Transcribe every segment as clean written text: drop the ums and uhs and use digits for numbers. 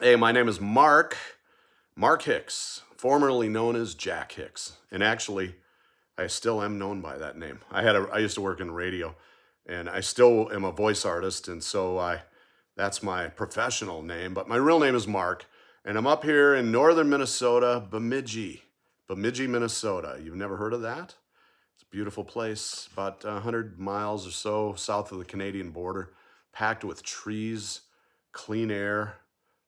Hey, my name is Mark Hicks, formerly known as Jack Hicks. And actually, I still am known by that name. I used to work in radio and I still am a voice artist. And so that's my professional name, but my real name is Mark. And I'm up here in northern Minnesota, Bemidji, Minnesota. You've never heard of that? It's a beautiful place, about 100 miles or so south of the Canadian border, packed with trees, clean air,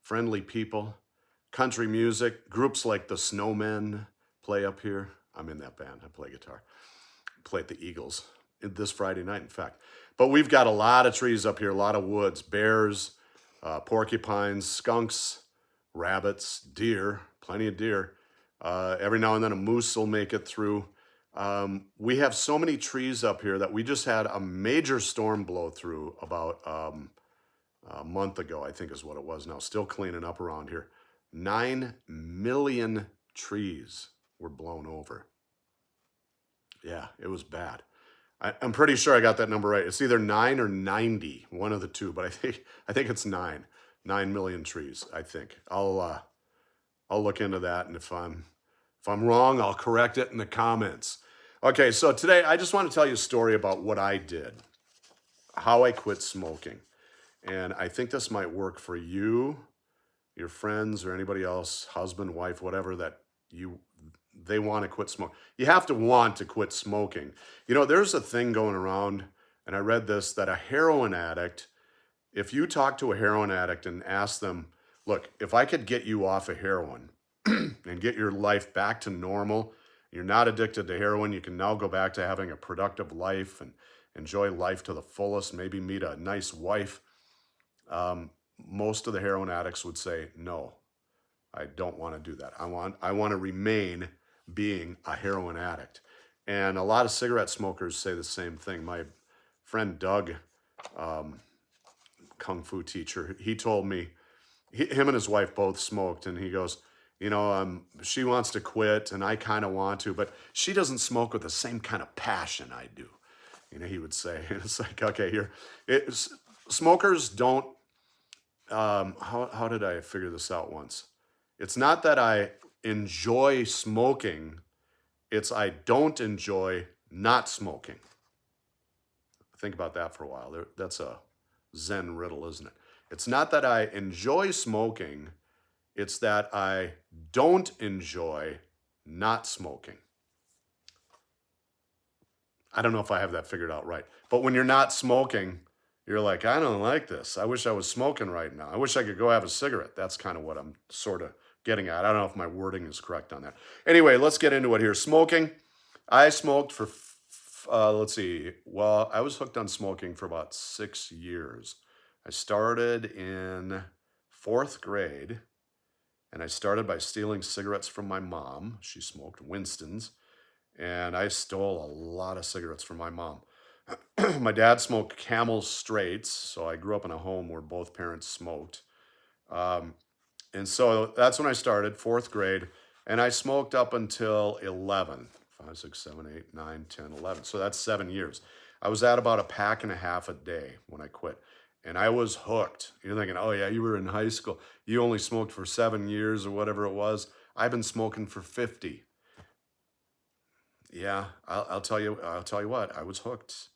friendly people, country music. Groups like the Snowmen play up here. I'm in that band. I play guitar. Play at the Eagles this Friday night, in fact. But we've got a lot of trees up here, a lot of woods, bears, porcupines, skunks, rabbits, deer, plenty of deer. Every now and then a moose will make it through. We have so many trees up here that we just had a major storm blow through about a month ago, I think is what it was now. Still cleaning up around here. 9 million trees were blown over. Yeah, it was bad. I'm pretty sure I got that number right. It's either 9 or 90, one of the two, but I think it's 9. 9 million trees, I think. I'll look into that, and if I'm wrong, I'll correct it in the comments. Okay, so today I just want to tell you a story about what I did, how I quit smoking. And I think this might work for you, your friends, or anybody else, husband, wife, whatever, that they want to quit smoking. You have to want to quit smoking. There's a thing going around, and I read this, that a heroin addict, if you talk to a heroin addict and ask them, look, if I could get you off of heroin and get your life back to normal, you're not addicted to heroin, you can now go back to having a productive life and enjoy life to the fullest, maybe meet a nice wife. Most of the heroin addicts would say, no, I don't want to do that. I want to remain being a heroin addict. And a lot of cigarette smokers say the same thing. My friend Doug, kung fu teacher, he told me, him and his wife both smoked, and he goes, she wants to quit, and I kind of want to, but she doesn't smoke with the same kind of passion I do. He would say, and it's like, okay, smokers don't. How did I figure this out once? It's not that I enjoy smoking, it's I don't enjoy not smoking. Think about that for a while. That's a Zen riddle, isn't it? It's not that I enjoy smoking, it's that I don't enjoy not smoking. I don't know if I have that figured out right. But when you're not smoking, you're like, I don't like this. I wish I was smoking right now. I wish I could go have a cigarette. That's kind of what I'm sort of getting at. I don't know if my wording is correct on that. Anyway, let's get into it here. Smoking. I smoked for, let's see, well, I was hooked on smoking for about 6 years. I started in 4th grade, and I started by stealing cigarettes from my mom. She smoked Winston's, and I stole a lot of cigarettes from my mom. My dad smoked Camel Straights, so I grew up in a home where both parents smoked. And so that's when I started, 4th grade, and I smoked up until 11, 5, 6, 7, 8, 9, 10, 11. So that's 7 years. I was at about a pack and a half a day when I quit, and I was hooked. You're thinking, oh yeah, you were in high school. You only smoked for 7 years or whatever it was. I've been smoking for 50. Yeah, I'll tell you what, I was hooked.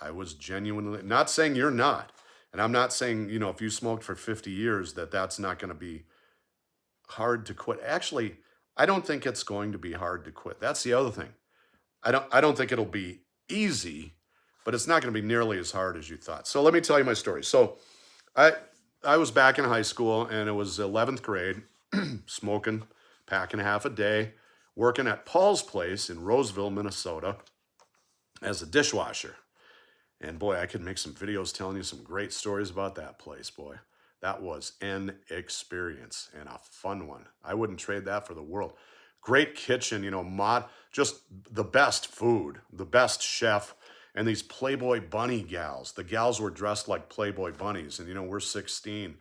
I was genuinely, not saying you're not. And I'm not saying, if you smoked for 50 years, that's not going to be hard to quit. Actually, I don't think it's going to be hard to quit. That's the other thing. I don't think it'll be easy, but it's not going to be nearly as hard as you thought. So let me tell you my story. So I I was back in high school, and it was 11th grade, smoking pack and a half a day, working at Paul's Place in Roseville, Minnesota, as a dishwasher. And boy, I could make some videos telling you some great stories about that place, boy. That was an experience and a fun one. I wouldn't trade that for the world. Great kitchen, just the best food, the best chef, and these Playboy bunny gals. The gals were dressed like Playboy bunnies, and we're 16.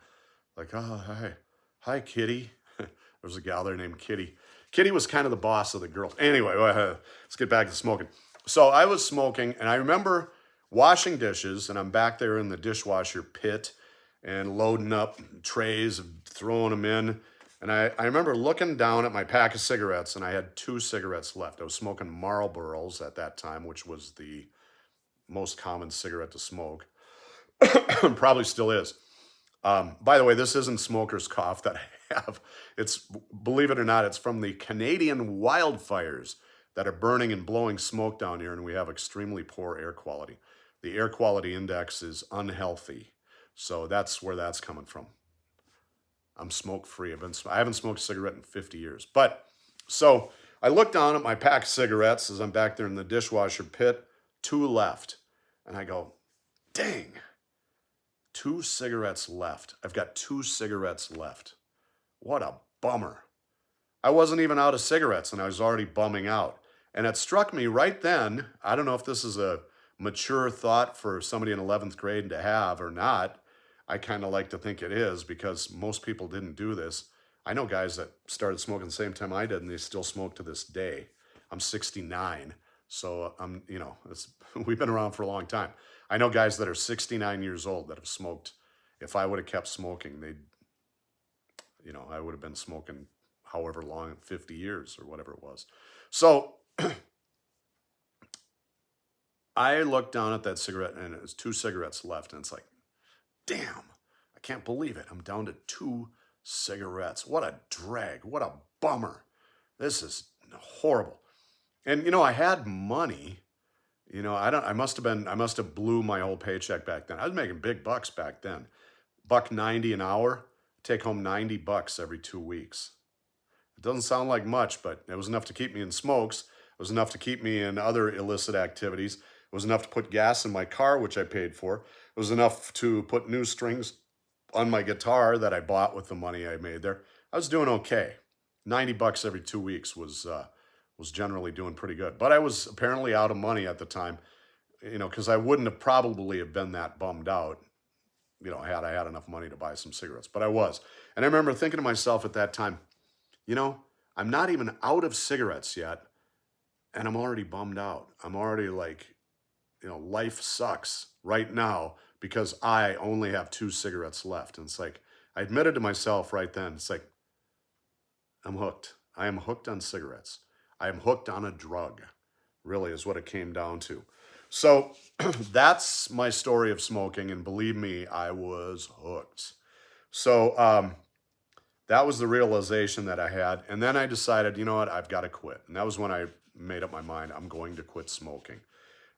Like, oh, hi, hi, Kitty. There was a gal there named Kitty. Kitty was kind of the boss of the girls. Anyway, let's get back to smoking. So I was smoking, and I remember washing dishes, and I'm back there in the dishwasher pit and loading up trays of throwing them in. And I remember looking down at my pack of cigarettes, and I had 2 cigarettes left. I was smoking Marlboros at that time, which was the most common cigarette to smoke. Probably still is. By the way, this isn't smoker's cough that I have. It's, believe it or not, it's from the Canadian wildfires that are burning and blowing smoke down here, and we have extremely poor air quality. The air quality index is unhealthy. So that's where that's coming from. I'm smoke free. I haven't smoked a cigarette in 50 years. But so I look down at my pack of cigarettes as I'm back there in the dishwasher pit, 2 left. And I go, dang, 2 cigarettes left. I've got 2 cigarettes left. What a bummer. I wasn't even out of cigarettes and I was already bumming out. And it struck me right then, I don't know if this is a mature thought for somebody in 11th grade to have or not. I kind of like to think it is because most people didn't do this. I know guys that started smoking the same time I did and they still smoke to this day. I'm 69, so we've been around for a long time. I know guys that are 69 years old that have smoked. If I would have kept smoking, I would have been smoking however long, 50 years or whatever it was. So I looked down at that cigarette and it was 2 cigarettes left. And it's like, damn, I can't believe it. I'm down to 2 cigarettes. What a drag. What a bummer. This is horrible. And, I had money. I must have blew my whole paycheck back then. I was making big bucks back then. $1.90 an hour, take home $90 every 2 weeks. It doesn't sound like much, but it was enough to keep me in smokes. It was enough to keep me in other illicit activities. It was enough to put gas in my car, which I paid for. It was enough to put new strings on my guitar that I bought with the money I made there. I was doing okay. $90 every 2 weeks was generally doing pretty good. But I was apparently out of money at the time, because I wouldn't have probably have been that bummed out, had I had enough money to buy some cigarettes. But I was. And I remember thinking to myself at that time, I'm not even out of cigarettes yet, and I'm already bummed out. I'm already like, life sucks right now because I only have 2 cigarettes left. And it's like, I admitted to myself right then, it's like, I'm hooked. I am hooked on cigarettes. I am hooked on a drug, really is what it came down to. So that's my story of smoking. And believe me, I was hooked. So that was the realization that I had. And then I decided, you know what, I've got to quit. And that was when I made up my mind, I'm going to quit smoking.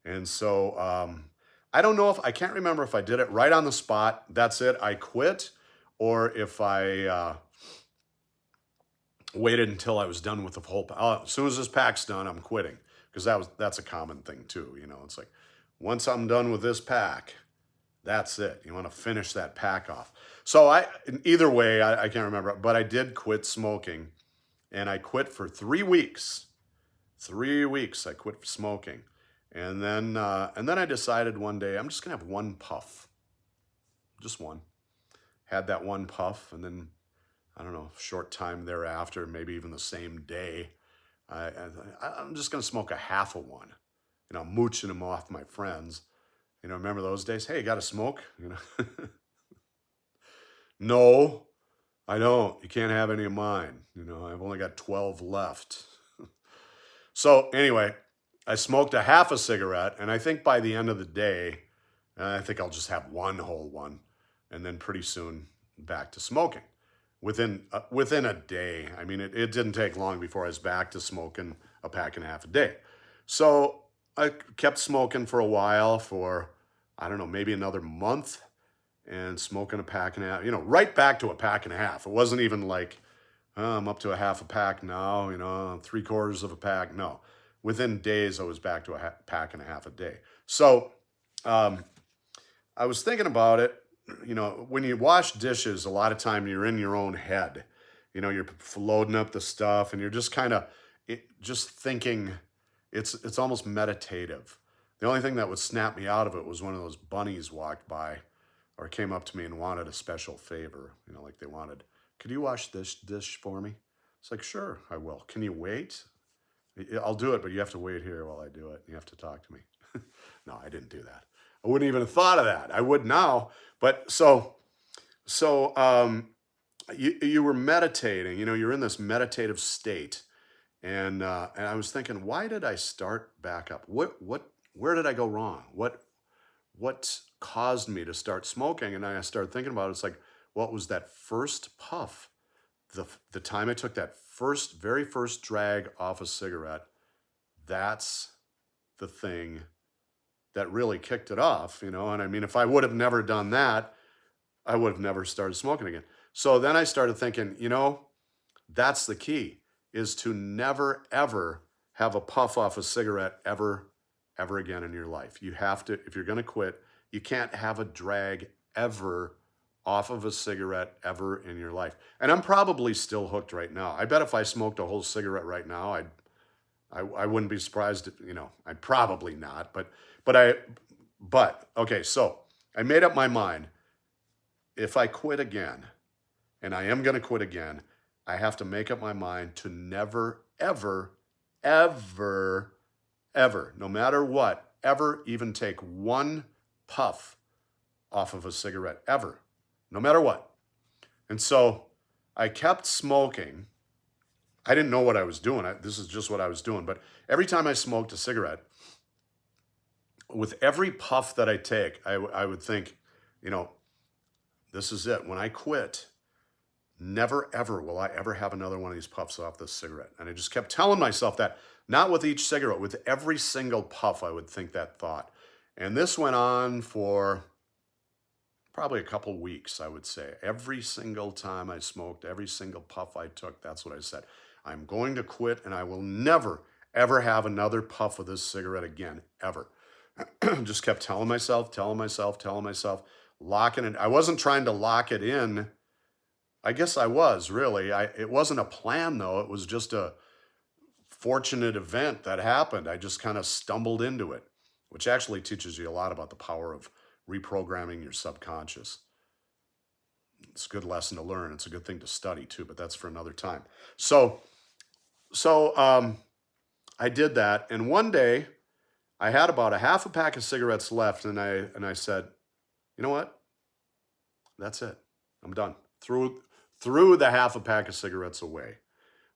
And so I don't know I can't remember if I did it right on the spot. That's it, I quit. Or if I waited until I was done with the whole pack. As soon as this pack's done, I'm quitting. Because that's a common thing too. It's like, once I'm done with this pack, that's it. You want to finish that pack off. So either way, I can't remember, but I did quit smoking, and I quit for 3 weeks. 3 weeks I quit smoking, and then I decided one day I'm just gonna have one puff, just one. Had that one puff, and then I don't know, short time thereafter, maybe even the same day, I'm just gonna smoke a half of one. Mooching them off my friends. Remember those days? Hey, you got to smoke? No, I don't. You can't have any of mine. I've only got 12 left. So anyway, I smoked a half a cigarette, and I think by the end of the day, I think I'll just have one whole one, and then pretty soon back to smoking. Within a day, I mean, it didn't take long before I was back to smoking a pack and a half a day. So I kept smoking for a while, for, I don't know, maybe another month, and smoking a pack and a half, right back to a pack and a half. It wasn't even like, I'm up to a half a pack now, 3/4 of a pack. No, within days, I was back to a pack and a half a day. So I was thinking about it. When you wash dishes, a lot of time you're in your own head. You're loading up the stuff, and you're just kind of just thinking. It's almost meditative. The only thing that would snap me out of it was one of those bunnies walked by or came up to me and wanted a special favor. Like they wanted, could you wash this dish for me? It's like, sure, I will. Can you wait? I'll do it, but you have to wait here while I do it. You have to talk to me. No, I didn't do that. I wouldn't even have thought of that. I would now. But so you were meditating, you're in this meditative state. And I was thinking, why did I start back up? Where did I go wrong? What caused me to start smoking? And I started thinking about it. It's like, what was that first puff? The time I took that very first drag off a cigarette, that's the thing that really kicked it off, And I mean, if I would have never done that, I would have never started smoking again. So then I started thinking, that's the key, is to never, ever have a puff off a cigarette ever again in your life. You have to, if you're going to quit, you can't have a drag ever off of a cigarette ever in your life. And I'm probably still hooked right now. I bet if I smoked a whole cigarette right now, I wouldn't be surprised, I'd probably not, but okay, so I made up my mind. If I quit again, and I am going to quit again, I have to make up my mind to never, ever, ever, ever, no matter what, ever even take one puff off of a cigarette, ever, no matter what. And so I kept smoking. I didn't know what I was doing. This is just what I was doing. But every time I smoked a cigarette, with every puff that I take, I would think, this is it. When I quit, never, ever will I ever have another one of these puffs off this cigarette. And I just kept telling myself that, not with each cigarette, with every single puff, I would think that thought. And this went on for probably a couple weeks, I would say. Every single time I smoked, every single puff I took, that's what I said. I'm going to quit, and I will never, ever have another puff of this cigarette again, ever. Just kept telling myself, locking it. I wasn't trying to lock it in. I guess I was, really. It wasn't a plan, though. It was just a fortunate event that happened. I just kind of stumbled into it, which actually teaches you a lot about the power of reprogramming your subconscious. It's a good lesson to learn. It's a good thing to study, too, but that's for another time. So I did that, and one day I had about a half a pack of cigarettes left, and I said, you know what? That's it. I'm done. Threw the half a pack of cigarettes away,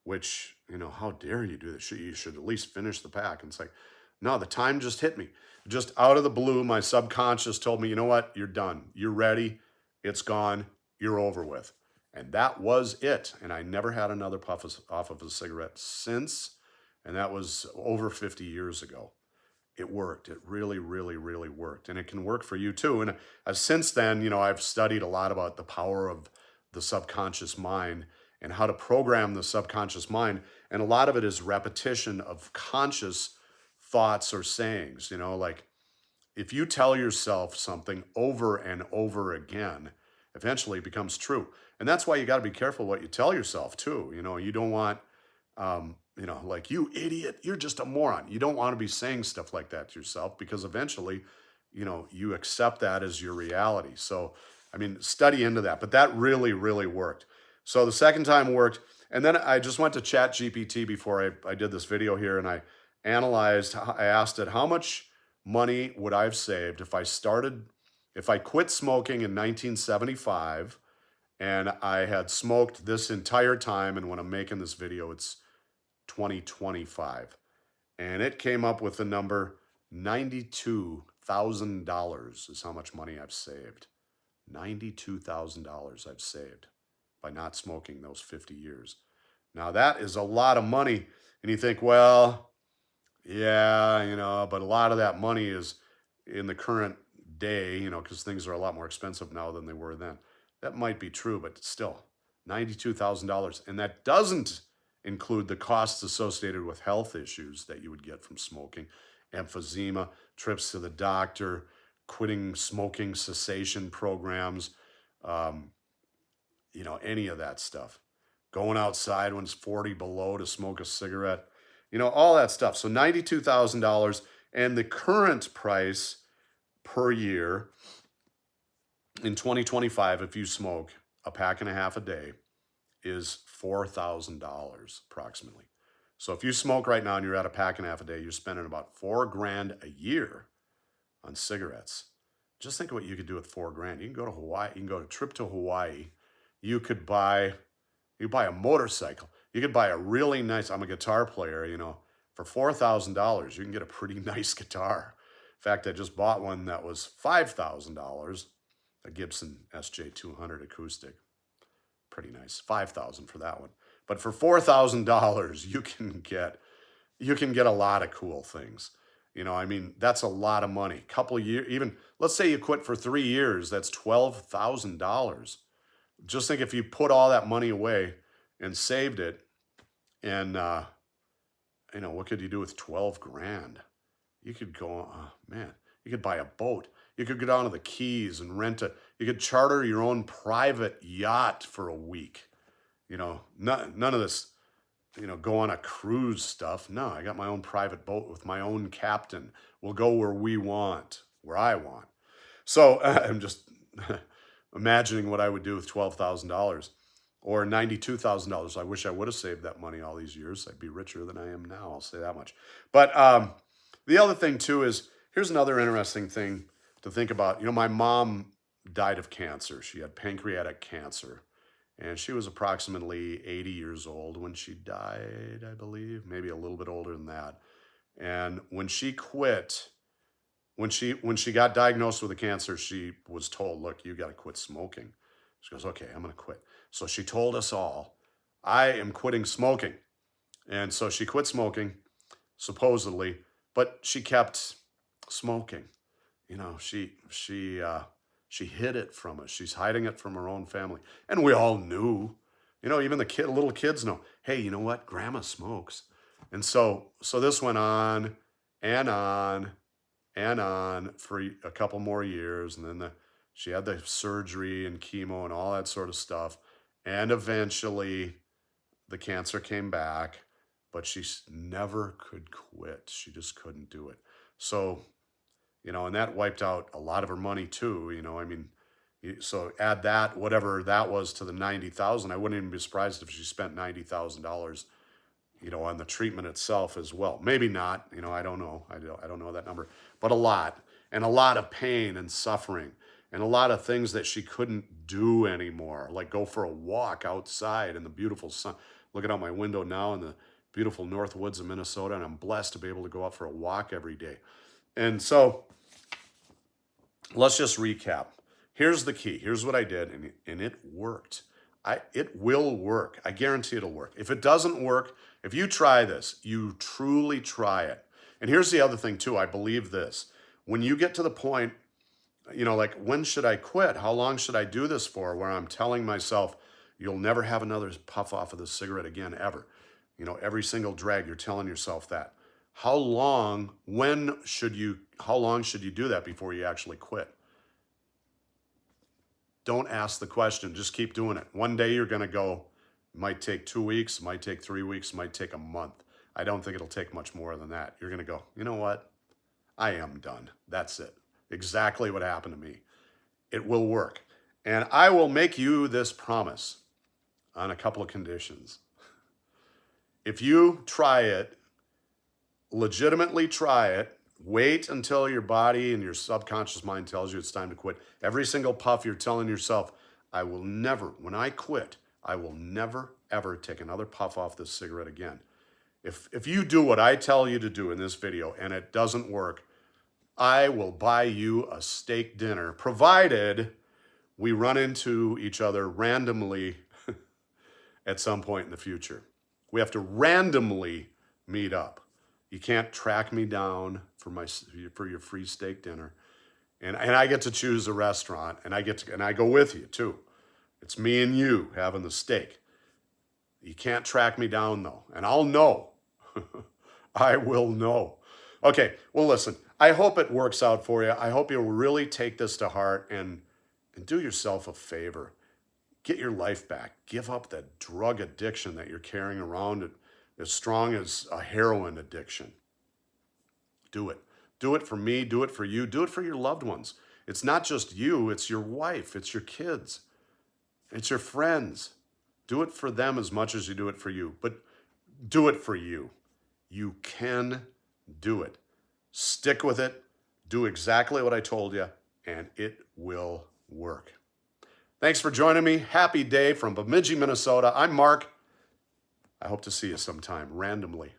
which, how dare you do this? You should at least finish the pack. And it's like, no, the time just hit me. Just out of the blue, my subconscious told me, you know what? You're done. You're ready. It's gone. You're over with. And that was it. And I never had another puff off of a cigarette since. And that was over 50 years ago. It worked. It really, really, really worked. And it can work for you too. And since then, I've studied a lot about the power of the subconscious mind and how to program the subconscious mind. And a lot of it is repetition of conscious thoughts or sayings, like if you tell yourself something over and over again, eventually it becomes true. And that's why you got to be careful what you tell yourself too. You don't want, like, you idiot, you're just a moron. You don't want to be saying stuff like that to yourself, because eventually, you accept that as your reality. So, I mean, study into that, but that really, really worked. So the second time worked. And then I just went to Chat GPT before I did this video here, and I asked it, how much money would I have saved if I quit smoking in 1975 and I had smoked this entire time, and when I'm making this video, it's 2025. And it came up with the number $92,000 is how much money I've saved. $92,000 I've saved by not smoking those 50 years. Now that is a lot of money. And you think, well, yeah, but a lot of that money is in the current day, because things are a lot more expensive now than they were then. That might be true, but still, $92,000. And that doesn't include the costs associated with health issues that you would get from smoking, emphysema, trips to the doctor, quitting smoking cessation programs, any of that stuff. Going outside when it's 40 below to smoke a cigarette, all that stuff. So $92,000, and the current price per year in 2025, if you smoke a pack and a half a day, is $4,000 approximately. So if you smoke right now and you're at a pack and a half a day, you're spending about $4,000 a year on cigarettes. Just think of what you could do with $4,000. You can go to Hawaii. You can go to a trip to Hawaii you could buy a motorcycle. You could buy a really nice, I'm a guitar player, you know, for $4,000, you can get a pretty nice guitar. In fact, I just bought one that was $5,000, a Gibson SJ200 acoustic. Pretty nice. 5,000 for that one. But for $4,000, you can get a lot of cool things. You know, I mean, that's a lot of money. Couple years, even let's say you quit for 3 years, that's $12,000. Just think if you put all that money away and saved it, and you know, what could you do with 12 grand? You could go, man, you could buy a boat. You could go down to the Keys and you could charter your own private yacht for a week. You know, none of this, you know, go on a cruise stuff. No, I got my own private boat with my own captain. We'll go where we want, where I want. So I'm just imagining what I would do with $12,000 or $92,000. I wish I would have saved that money all these years. I'd be richer than I am now. I'll say that much. But the other thing too is, here's another interesting thing to think about. You know, my mom died of cancer. She had pancreatic cancer. And she was approximately 80 years old when she died, I believe, maybe a little bit older than that. And when she quit, when she got diagnosed with a cancer, she was told, look, you got to quit smoking. She goes, okay, I'm going to quit. So she told us all, I am quitting smoking. And so she quit smoking, supposedly, but she kept smoking. You know, she hid it from us. She's hiding it from her own family. And we all knew, you know, even the little kids know, hey, you know what? Grandma smokes. And so this went on and on and on for a couple more years. And then she had the surgery and chemo and all that sort of stuff. And eventually the cancer came back, but she never could quit. She just couldn't do it. So, you know, and that wiped out a lot of her money too. You know, I mean, so add that, whatever that was, to the 90,000. I wouldn't even be surprised if she spent $90,000, you know, on the treatment itself as well. Maybe not, you know, I don't know. I don't know that number, but a lot, and a lot of pain and suffering, and a lot of things that she couldn't do anymore, like go for a walk outside in the beautiful sun. Looking out my window now in the beautiful North Woods of Minnesota, and I'm blessed to be able to go out for a walk every day. And so let's just recap. Here's the key. Here's what I did, and it worked. It will work. I guarantee it'll work. If it doesn't work, if you try this, you truly try it. And here's the other thing too. I believe this. When you get to the point, you know, like, when should I quit? How long should I do this for? Where I'm telling myself, you'll never have another puff off of the cigarette again, ever. You know, every single drag, you're telling yourself that. How long should you do that before you actually quit? Don't ask the question. Just keep doing it. One day you're going to go, might take 2 weeks, might take 3 weeks, might take a month. I don't think it'll take much more than that. You're going to go, you know what? I am done. That's it. Exactly what happened to me. It will work. And I will make you this promise on a couple of conditions. If you try it, legitimately try it, wait until your body and your subconscious mind tells you it's time to quit. Every single puff, you're telling yourself, I will never, when I quit, I will never, ever take another puff off this cigarette again. If you do what I tell you to do in this video and it doesn't work, I will buy you a steak dinner, provided we run into each other randomly at some point in the future. We have to randomly meet up. You can't track me down for your free steak dinner. And I get to choose a restaurant, and I go with you too. It's me and you having the steak. You can't track me down though, and I'll know. I will know. Okay, well listen, I hope it works out for you. I hope you'll really take this to heart and do yourself a favor. Get your life back. Give up that drug addiction that you're carrying around as strong as a heroin addiction. Do it. Do it for me. Do it for you. Do it for your loved ones. It's not just you. It's your wife. It's your kids. It's your friends. Do it for them as much as you do it for you. But do it for you. You can do it. Stick with it. Do exactly what I told you, and it will work. Thanks for joining me. Happy day from Bemidji, Minnesota. I'm Mark. I hope to see you sometime randomly.